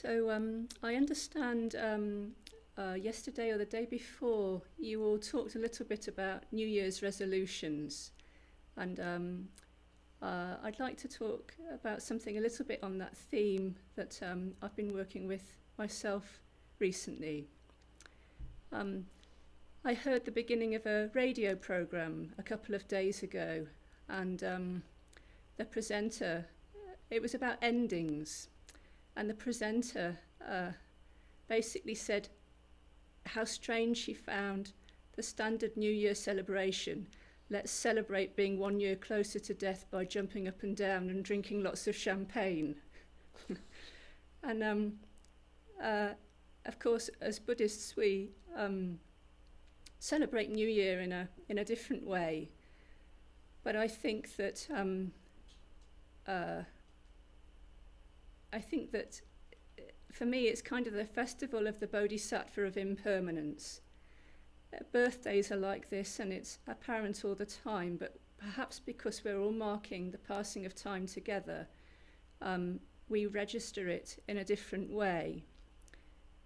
So I understand yesterday or the day before you all talked a little bit about New Year's resolutions, and I'd like to talk about something a little bit on that theme that I've been working with myself recently. I heard the beginning of a radio program a couple of days ago, and the presenter, it was about endings, and the presenter basically said how strange she found the standard New Year celebration. Let's celebrate being 1 year closer to death by jumping up and down and drinking lots of champagne. And of course, as Buddhists, we celebrate New Year in a different way. But I think that for me, it's kind of the festival of the Bodhisattva of impermanence. Birthdays are like this, and it's apparent all the time, but perhaps because we're all marking the passing of time together, we register it in a different way.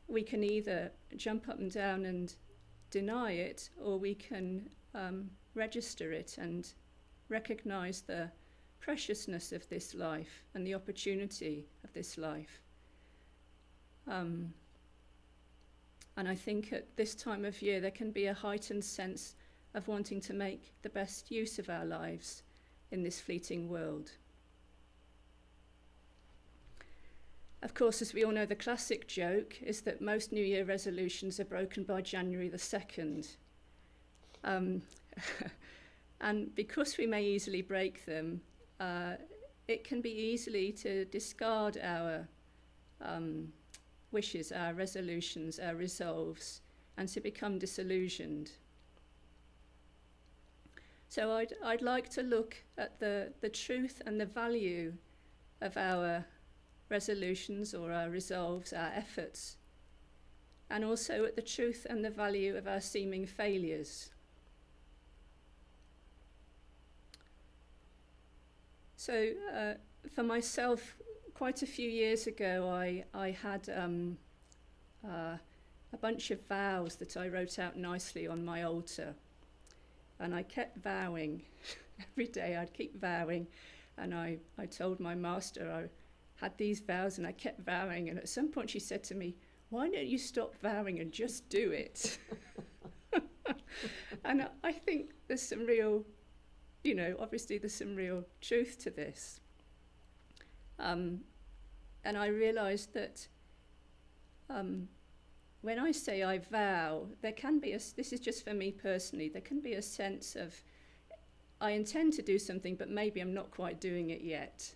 We can either jump up and down and deny it, or we can register it and recognize the preciousness of this life and the opportunity of this life. And I think at this time of year there can be a heightened sense of wanting to make the best use of our lives in this fleeting world. Of course, as we all know, the classic joke is that most New Year resolutions are broken by January the 2nd. And because we may easily break them, it can be easily to discard our wishes, our resolutions, our resolves, and to become disillusioned. So I'd like to look at the truth and the value of our resolutions or our resolves, our efforts, and also at the truth and the value of our seeming failures. So for myself, quite a few years ago, I had a bunch of vows that I wrote out nicely on my altar. And I kept vowing. Every day I'd keep vowing. And I told my master I had these vows, and I kept vowing. And at some point she said to me, "Why don't you stop vowing and just do it?" And I think there's some real, obviously there's some real truth to this. And I realised that when I say I vow, there can be this is just for me personally, there can be a sense of, I intend to do something, but maybe I'm not quite doing it yet.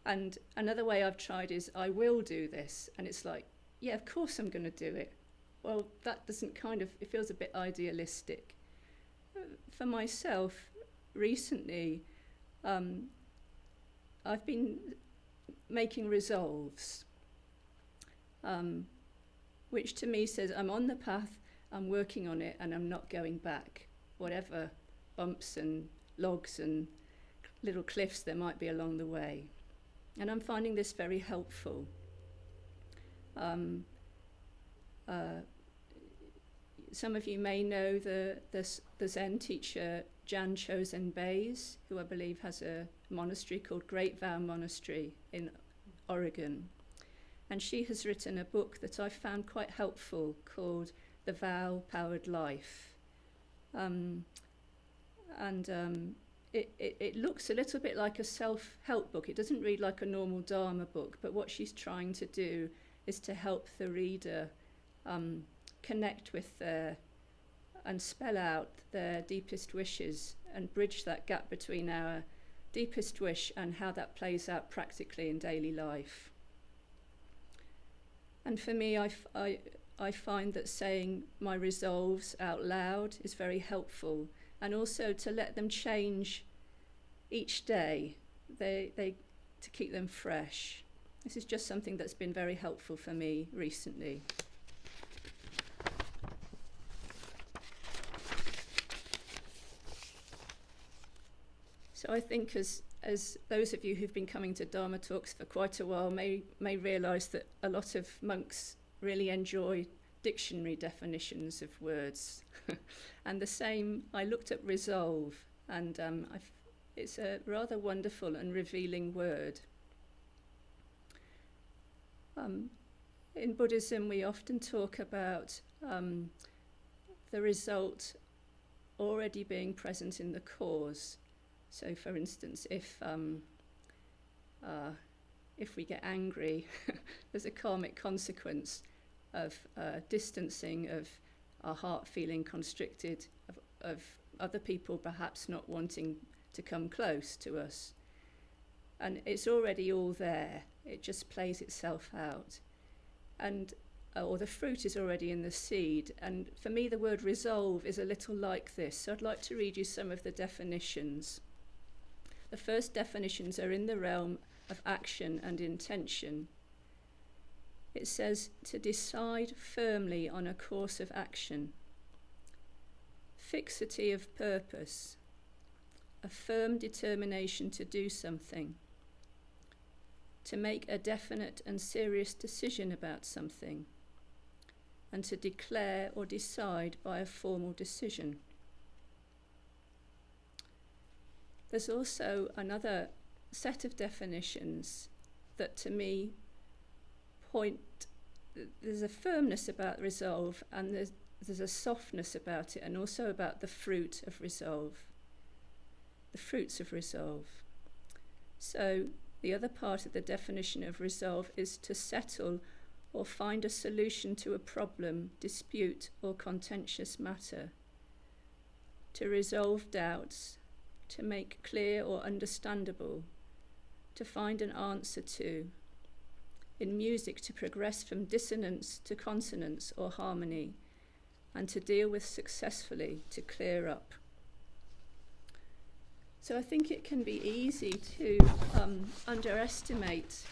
And another way I've tried is, I will do this. And it's like, yeah, of course I'm going to do it. Well, that doesn't it feels a bit idealistic. For myself, recently, I've been making resolves, which to me says I'm on the path, I'm working on it, and I'm not going back, whatever bumps and logs and little cliffs there might be along the way. And I'm finding this very helpful. Some of you may know the Zen teacher Jan Chozen Bays, who I believe has a monastery called Great Vow Monastery in Oregon. And she has written a book that I found quite helpful called The Vow-Powered Life. It looks a little bit like a self-help book. It doesn't read like a normal Dharma book, but what she's trying to do is to help the reader connect with and spell out their deepest wishes and bridge that gap between our deepest wish and how that plays out practically in daily life. And for me, I find that saying my resolves out loud is very helpful, and also to let them change each day, to keep them fresh. This is just something that's been very helpful for me recently. So I think as as those of you who've been coming to Dharma talks for quite a while may realise that a lot of monks really enjoy dictionary definitions of words. And the same, I looked at resolve, and it's a rather wonderful and revealing word. In Buddhism, we often talk about the result already being present in the cause. So, for instance, if we get angry, there's a karmic consequence of distancing, of our heart feeling constricted, of other people perhaps not wanting to come close to us. And it's already all there. It just plays itself out. And or the fruit is already in the seed. And for me, the word resolve is a little like this. So I'd like to read you some of the definitions. The first definitions are in the realm of action and intention. It says to decide firmly on a course of action, fixity of purpose, a firm determination to do something, to make a definite and serious decision about something, and to declare or decide by a formal decision. There's also another set of definitions that to me there's a firmness about resolve, and there's a softness about it, and also about the fruit of resolve, the fruits of resolve. So the other part of the definition of resolve is to settle or find a solution to a problem, dispute, or contentious matter, to resolve doubts, to make clear or understandable, to find an answer to. In music, to progress from dissonance to consonance or harmony, and to deal with successfully, to clear up. So I think it can be easy to underestimate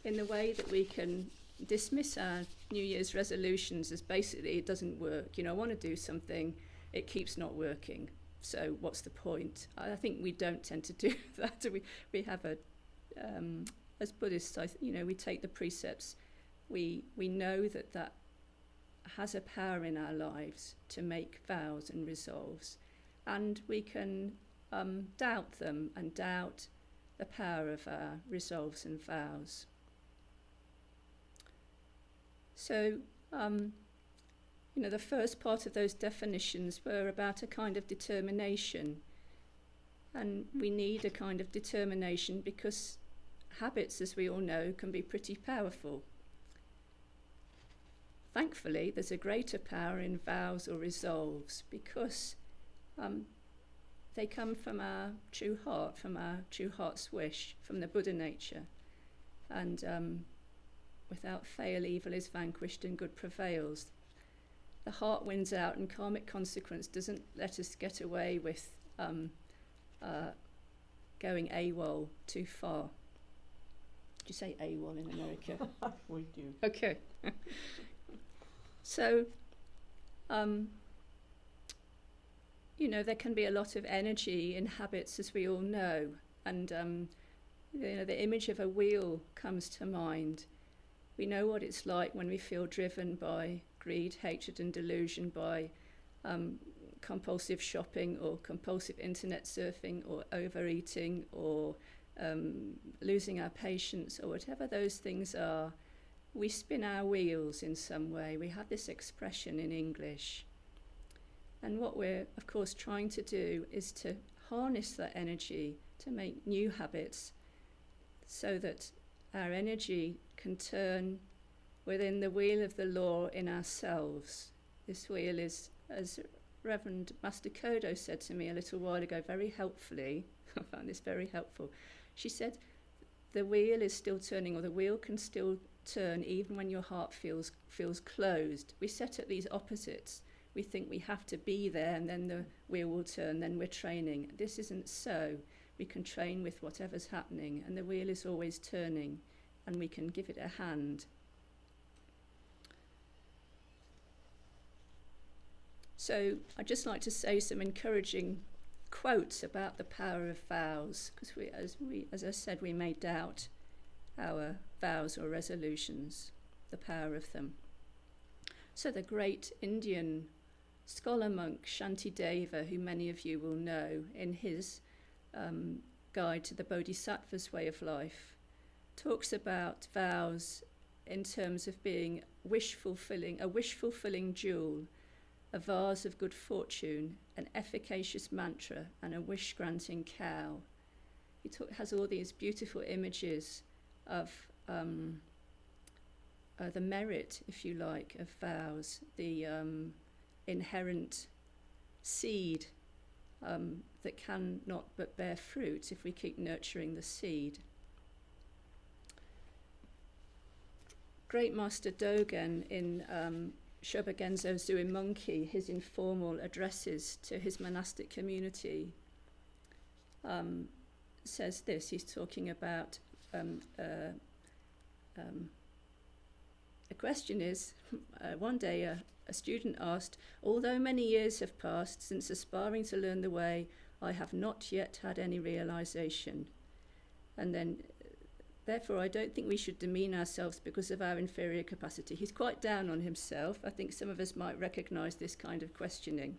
in the way that we can dismiss our New Year's resolutions as basically it doesn't work. You know, I want to do something, it keeps not working. So what's the point? I think we don't tend to do that. We have a as Buddhists, we take the precepts. We know that has a power in our lives to make vows and resolves, and we can doubt them and doubt the power of our resolves and vows. So, the first part of those definitions were about a kind of determination, and we need a kind of determination because habits, as we all know, can be pretty powerful. Thankfully, there's a greater power in vows or resolves because they come from our true heart, from our true heart's wish, from the Buddha nature. And without fail, evil is vanquished and good prevails. The heart wins out, and karmic consequence doesn't let us get away with going AWOL too far. Do you say AWOL in America? We do. Okay. So, there can be a lot of energy in habits, as we all know. And, the image of a wheel comes to mind. We know what it's like when we feel driven by greed, hatred, and delusion, by compulsive shopping or compulsive internet surfing or overeating or losing our patience or whatever those things are. We spin our wheels in some way. We have this expression in English. And what we're, of course, trying to do is to harness that energy to make new habits so that our energy can turn within the wheel of the law in ourselves. This wheel is, as Reverend Master Kodo said to me a little while ago, very helpfully, I found this very helpful. She said, the wheel is still turning, or the wheel can still turn even when your heart feels closed. We set at these opposites. We think we have to be there and then the wheel will turn, then we're training. This isn't so. We can train with whatever's happening, and the wheel is always turning, and we can give it a hand. So I'd just like to say some encouraging quotes about the power of vows, because as I said, we may doubt our vows or resolutions, the power of them. So the great Indian scholar monk Shantideva, who many of you will know, in his guide to the Bodhisattva's way of life, talks about vows in terms of being a wish-fulfilling jewel, a vase of good fortune, an efficacious mantra, and a wish-granting cow. He has all these beautiful images of the merit, if you like, of vows, the inherent seed that cannot but bear fruit if we keep nurturing the seed. Great Master Dogen in Shobogenzo Zuimonki, his informal addresses to his monastic community, says this. He's talking about the question is, one day a student asked, although many years have passed since aspiring to learn the way, I have not yet had any realization. And then, therefore, I don't think we should demean ourselves because of our inferior capacity. He's quite down on himself. I think some of us might recognize this kind of questioning.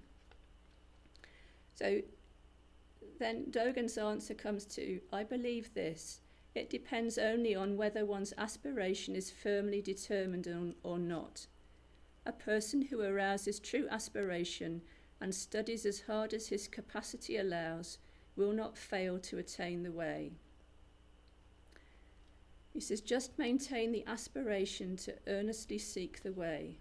So then Dogen's answer comes to, I believe this. It depends only on whether one's aspiration is firmly determined or not. A person who arouses true aspiration and studies as hard as his capacity allows will not fail to attain the way. He says, just maintain the aspiration to earnestly seek the way.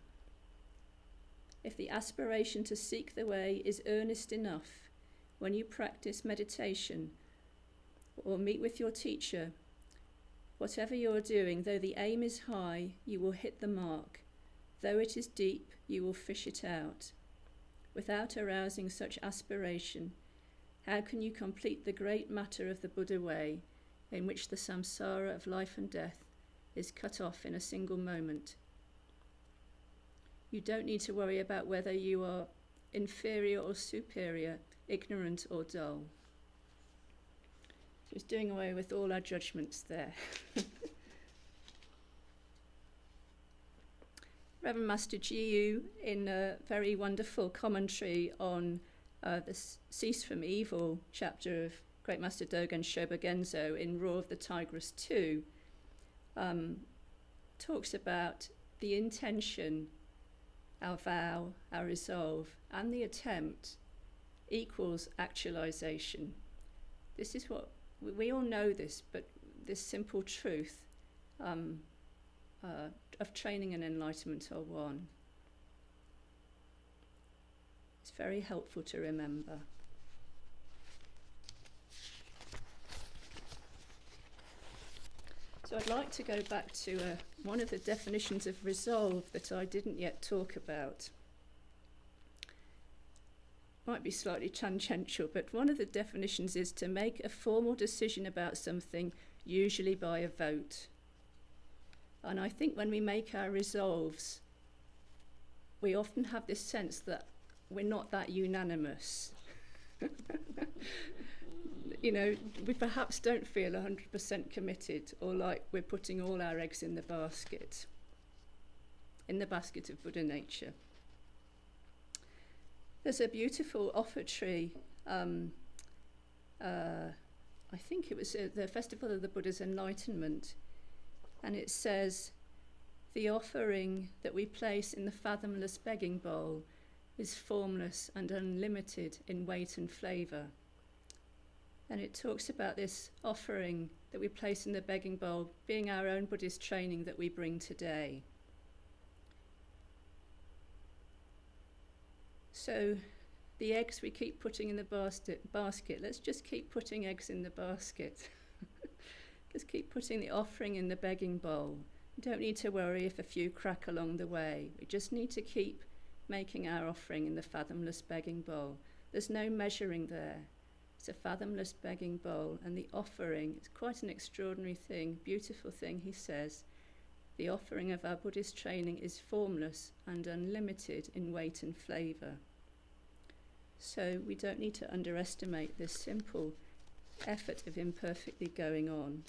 If the aspiration to seek the way is earnest enough, when you practice meditation or meet with your teacher, whatever you're doing, though the aim is high, you will hit the mark. Though it is deep, you will fish it out. Without arousing such aspiration, how can you complete the great matter of the Buddha way, in which the samsara of life and death is cut off in a single moment? You don't need to worry about whether you are inferior or superior, ignorant or dull. So it's doing away with all our judgments there. Reverend Master Jiyu, in a very wonderful commentary on the Cease from Evil chapter of Great Master Dogen Shobogenzo in Roar of the Tigress 2, talks about the intention, our vow, our resolve, and the attempt equals actualization. This is what, we all know this, but this simple truth of training and enlightenment are one. It's very helpful to remember. So I'd like to go back to one of the definitions of resolve that I didn't yet talk about. Might be slightly tangential, but one of the definitions is to make a formal decision about something, usually by a vote. And I think when we make our resolves, we often have this sense that we're not that unanimous. You know, we perhaps don't feel 100% committed, or like we're putting all our eggs in the basket of Buddha nature. There's a beautiful offertory, I think it was the Festival of the Buddha's Enlightenment, and it says, the offering that we place in the fathomless begging bowl is formless and unlimited in weight and flavour. And it talks about this offering that we place in the begging bowl being our own Buddhist training that we bring today. So the eggs we keep putting in the basket, let's just keep putting eggs in the basket. Just keep putting the offering in the begging bowl. We don't need to worry if a few crack along the way. We just need to keep making our offering in the fathomless begging bowl. There's no measuring there. It's a fathomless begging bowl, and the offering, it's quite an extraordinary thing, beautiful thing, he says. The offering of our Buddhist training is formless and unlimited in weight and flavour. So we don't need to underestimate this simple effort of imperfectly going on.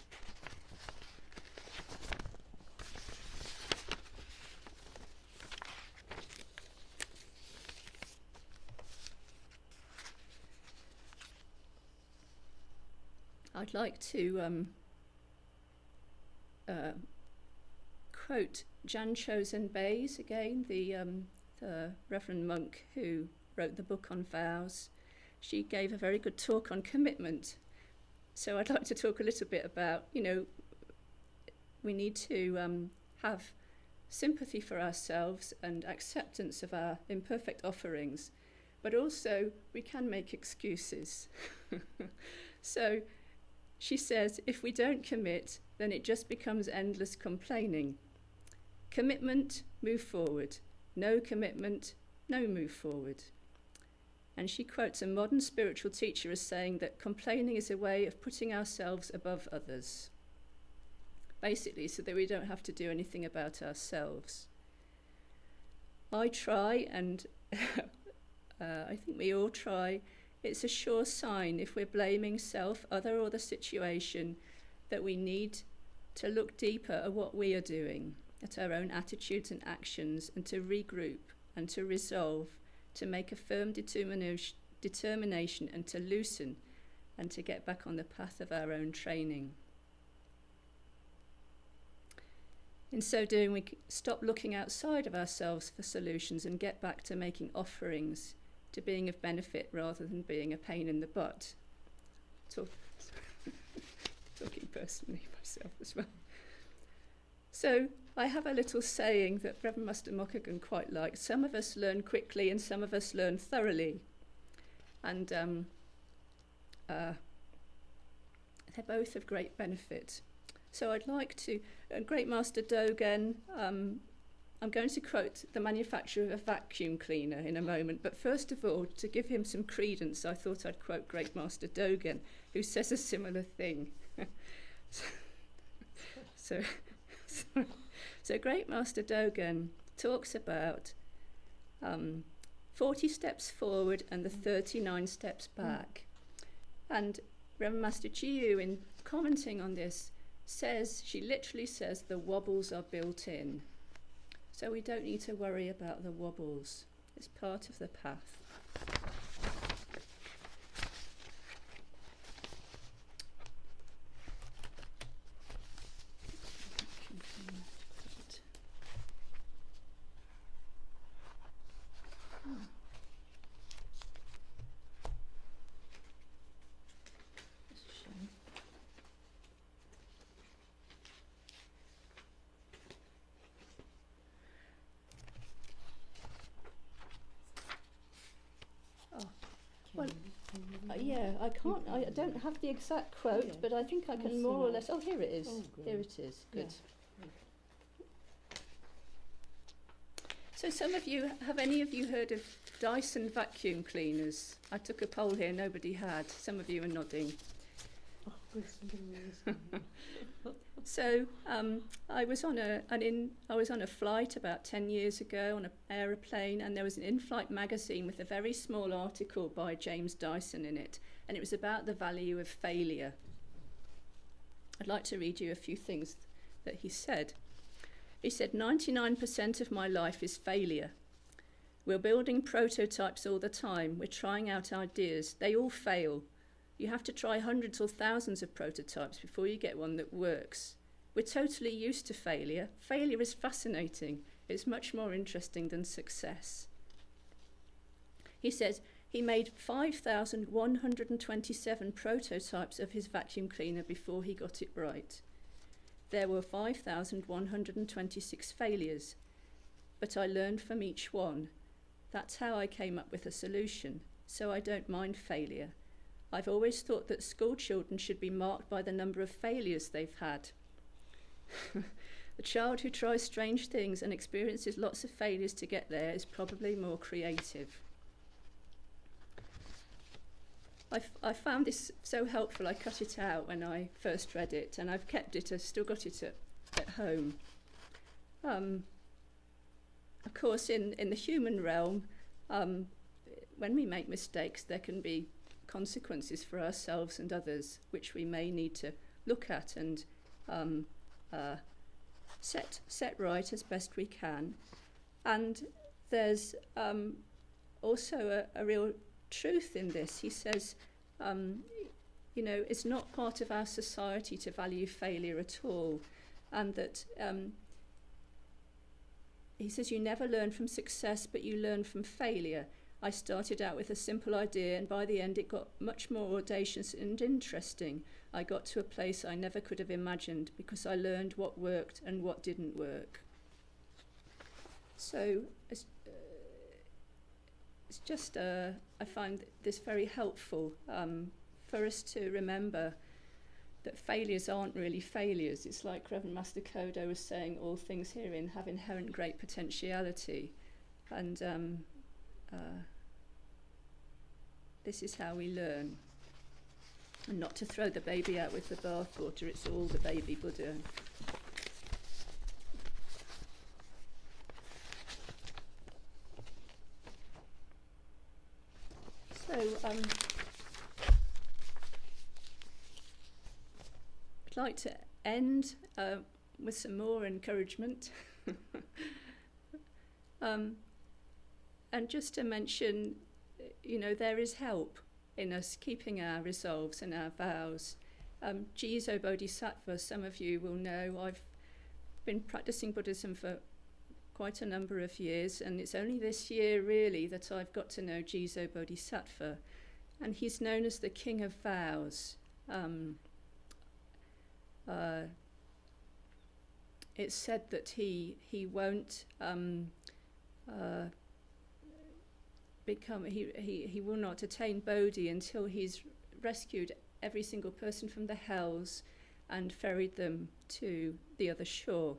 I'd like to quote Jan Chosen Bays again, the Reverend monk who wrote the book on vows. She gave a very good talk on commitment. So I'd like to talk a little bit about, we need to have sympathy for ourselves and acceptance of our imperfect offerings, but also we can make excuses. So she says, if we don't commit, then it just becomes endless complaining. Commitment, move forward. No commitment, no move forward. And she quotes a modern spiritual teacher as saying that complaining is a way of putting ourselves above others. Basically, so that we don't have to do anything about ourselves. I try, and I think we all try. It's a sure sign if we're blaming self, other, or the situation that we need to look deeper at what we are doing, at our own attitudes and actions, and to regroup and to resolve, to make a firm determination and to loosen and to get back on the path of our own training. In so doing, we stop looking outside of ourselves for solutions and get back to making offerings, to being of benefit rather than being a pain in the butt. Talking personally myself as well. So I have a little saying that Reverend Master Mokkagan quite liked. Some of us learn quickly and some of us learn thoroughly. And they're both of great benefit. So I'd like to, Great Master Dogen, I'm going to quote the manufacturer of a vacuum cleaner in a moment, but first of all, to give him some credence, I thought I'd quote Great Master Dogen, who says a similar thing. So Great Master Dogen talks about 40 steps forward and the 39 steps back. And Reverend Master Jiyu, in commenting on this, she literally says the wobbles are built in. So we don't need to worry about the wobbles. It's part of the path. I don't have the exact quote, but I think I can more or less. Oh, here it is. Here it is. Good. Yeah. So have any of you heard of Dyson vacuum cleaners? I took a poll here, nobody had. Some of you are nodding. So I was on a flight about 10 years ago on an aeroplane, and there was an in-flight magazine with a very small article by James Dyson in it, and it was about the value of failure. I'd like to read you a few things that he said. He said, 99% of my life is failure. We're building prototypes all the time. We're trying out ideas. They all fail. You have to try hundreds or thousands of prototypes before you get one that works. We're totally used to failure. Failure is fascinating. It's much more interesting than success. He says he made 5,127 prototypes of his vacuum cleaner before he got it right. There were 5,126 failures, but I learned from each one. That's how I came up with a solution, so I don't mind failure. I've always thought that school children should be marked by the number of failures they've had. The child who tries strange things and experiences lots of failures to get there is probably more creative. I found this so helpful, I cut it out when I first read it, and I've kept it, I've still got it at home. Of course, in the human realm, when we make mistakes, there can be consequences for ourselves and others, which we may need to look at and set right as best we can. And there's also a real truth in this. He says, it's not part of our society to value failure at all, and that he says you never learn from success, but you learn from failure. I started out with a simple idea, and by the end it got much more audacious and interesting. I got to a place I never could have imagined because I learned what worked and what didn't work. So it's just, I find this very helpful for us to remember that failures aren't really failures. It's like Reverend Master Kodo was saying, all things herein have inherent great potentiality. And this is how we learn. And not to throw the baby out with the bathwater, it's all the baby Buddha. So, I'd like to end with some more encouragement. And just to mention, there is help in us keeping our resolves and our vows. Jizo Bodhisattva, some of you will know, I've been practicing Buddhism for quite a number of years, and it's only this year really that I've got to know Jizo Bodhisattva, and he's known as the King of Vows. It's said that he won't he will not attain Bodhi until he's rescued every single person from the hells and ferried them to the other shore.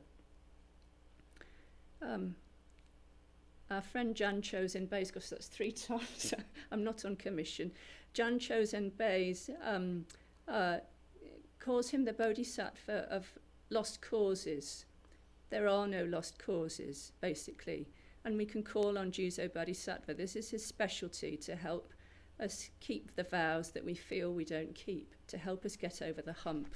Our friend Jan Chosen Bays, because that's 3 times, I'm not on commission, Jan Chosen Bays calls him the Bodhisattva of lost causes. There are no lost causes, basically. And we can call on Jizo Bodhisattva. This is his specialty, to help us keep the vows that we feel we don't keep, to help us get over the hump.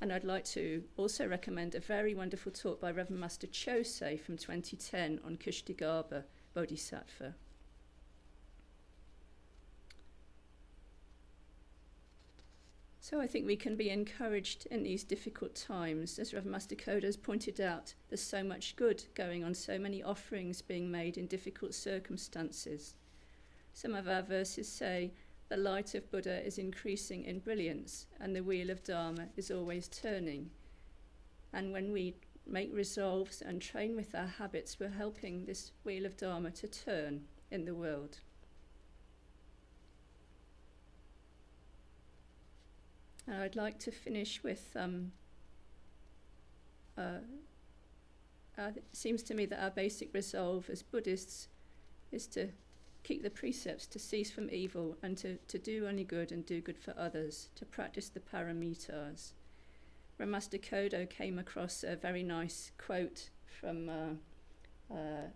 And I'd like to also recommend a very wonderful talk by Reverend Master Chose from 2010 on Kushtagarbha Bodhisattva. So I think we can be encouraged in these difficult times. As Reverend Master Koda has pointed out, there's so much good going on, so many offerings being made in difficult circumstances. Some of our verses say, the light of Buddha is increasing in brilliance, and the wheel of Dharma is always turning. And when we make resolves and train with our habits, we're helping this wheel of Dharma to turn in the world. And I'd like to finish with, it seems to me that our basic resolve as Buddhists is to keep the precepts, to cease from evil, and to do only good and do good for others, to practice the paramitas. Master Kodo came across a very nice quote from an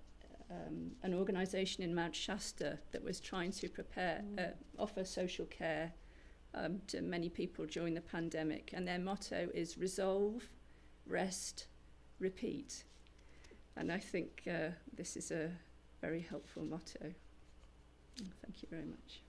organisation in Mount Shasta that was trying to offer social care to many people during the pandemic, and their motto is resolve, rest, repeat. And I think this is a very helpful motto. Thank you very much.